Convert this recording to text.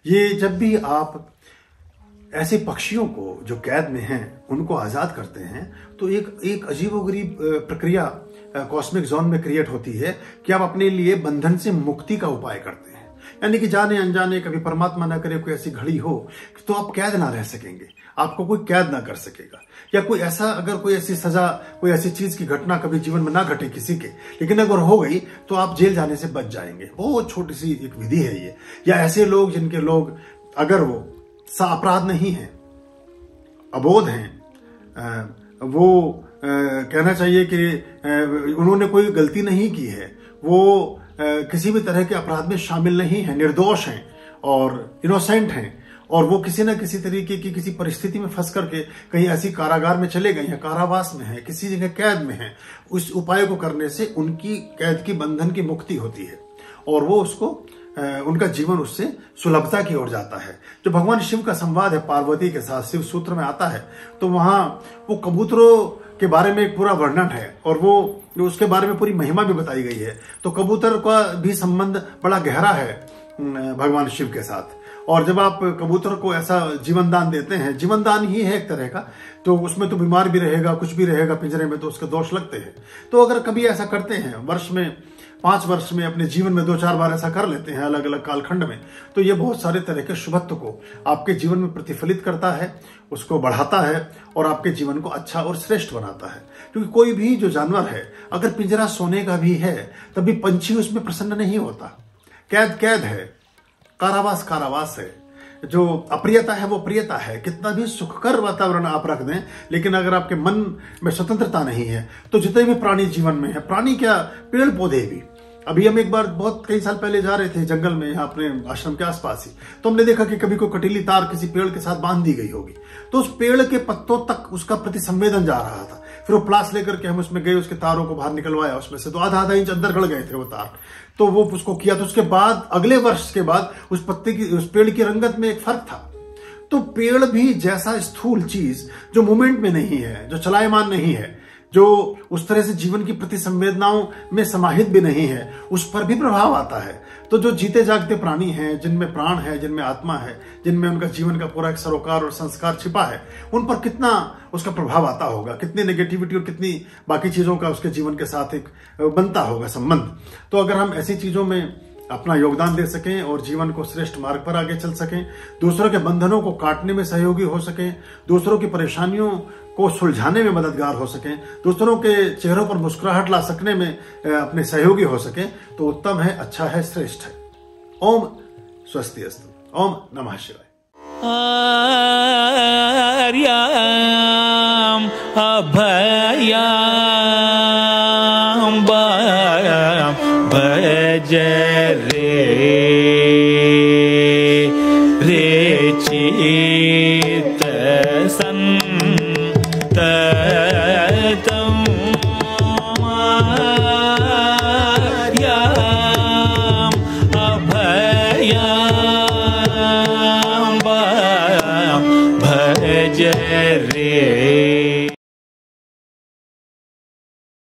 ये जब भी आप ऐसे पक्षियों को जो कैद में हैं उनको आजाद करते हैं तो एक अजीबोगरीब प्रक्रिया कॉस्मिक जोन में क्रिएट होती है कि आप अपने लिए बंधन से मुक्ति का उपाय करते हैं। यानी कि जाने अनजाने, कभी परमात्मा ना करे कोई ऐसी घड़ी हो तो आप कैद ना रह सकेंगे, आपको कोई कैद ना कर सकेगा। या कोई ऐसा, अगर कोई ऐसी सजा, कोई ऐसी चीज की घटना कभी जीवन में ना घटे किसी के, लेकिन अगर हो गई तो आप जेल जाने से बच जाएंगे। बहुत छोटी सी एक विधि है ये। या ऐसे लोग जिनके लोग, अगर वो अपराध नहीं है, अबोध हैं, वो कहना चाहिए कि उन्होंने कोई गलती नहीं की है, वो किसी भी तरह के अपराध में शामिल नहीं है, निर्दोष हैं और इनोसेंट हैं, और वो किसी न किसी तरीके की किसी परिस्थिति में फंस करके कहीं ऐसी कारागार में चले गए हैं, कारावास में हैं, किसी जगह कैद में हैं, उस उपाय को करने से उनकी कैद की बंधन की मुक्ति होती है और वो उसको उनका जीवन उससे सुलभता की ओर जाता है। जो भगवान शिव का संवाद है पार्वती के साथ, शिव सूत्र में आता है, तो वहां वो कबूतरों के बारे में एक पूरा वर्णन है और वो उसके बारे में पूरी महिमा भी बताई गई है। तो कबूतर का भी संबंध बड़ा गहरा है भगवान शिव के साथ। और जब आप कबूतर को ऐसा जीवन दान देते हैं, जीवन दान ही है एक तरह का, तो उसमें तो बीमार भी रहेगा, कुछ भी रहेगा पिंजरे में, तो उसके दोष लगते हैं। तो अगर कभी ऐसा करते हैं, वर्ष में 5 वर्ष में, अपने जीवन में 2-4 बार ऐसा कर लेते हैं अलग अलग कालखंड में, तो ये बहुत सारे तरह के शुभत्व को आपके जीवन में प्रतिफलित करता है, उसको बढ़ाता है और आपके जीवन को अच्छा और श्रेष्ठ बनाता है। क्योंकि कोई भी जो जानवर है, अगर पिंजरा सोने का भी है तभी पंछी उसमें प्रसन्न नहीं होता। कैद कैद है, कारावास कारावास है, जो अप्रियता है वो प्रियता है। कितना भी सुखकर वातावरण आप रख दें, लेकिन अगर आपके मन में स्वतंत्रता नहीं है तो जितने भी प्राणी जीवन में है, प्राणी क्या, पेड़ पौधे भी। अभी हम एक बार बहुत कई साल पहले जा रहे थे जंगल में, यहाँ अपने आश्रम के आसपास ही, तो हमने देखा कि कभी कोई कटीली तार किसी पेड़ के साथ बांध दी गई होगी, तो उस पेड़ के पत्तों तक उसका प्रतिसंवेदन जा रहा था। फिर वो प्लास लेकर के हम उसमें गए, उसके तारों को बाहर निकलवाया, उसमें से तो आधा इंच अंदर गड़ गए थे वो तार, तो वो उसको किया। तो उसके बाद अगले वर्ष के बाद उस पत्ते की, उस पेड़ की रंगत में एक फर्क था। तो पेड़ भी जैसा स्थूल चीज जो मूवमेंट में नहीं है, जो चलायमान नहीं है, जो उस तरह से जीवन की प्रति संवेदनाओं में समाहित भी नहीं है, उस पर भी प्रभाव आता है। तो जो जीते जागते प्राणी हैं, जिनमें प्राण है, जिनमें आत्मा है, जिनमें उनका जीवन का पूरा एक सरोकार और संस्कार छिपा है, उन पर कितना उसका प्रभाव आता होगा, कितनी नेगेटिविटी और कितनी बाकी चीजों का उसके जीवन के साथ एक बनता होगा संबंध। तो अगर हम ऐसी चीजों में अपना योगदान दे सकें और जीवन को श्रेष्ठ मार्ग पर आगे चल सकें, दूसरों के बंधनों को काटने में सहयोगी हो सकें, दूसरों की परेशानियों को सुलझाने में मददगार हो सकें, दूसरों के चेहरों पर मुस्कुराहट ला सकने में अपने सहयोगी हो सकें, तो उत्तम है, अच्छा है, श्रेष्ठ है। ओम स्वस्ति अस्तु। ओम नमः शिवाय। आर्याम अभयाम भज रे चित संततम आर्याम अभयाम भज रे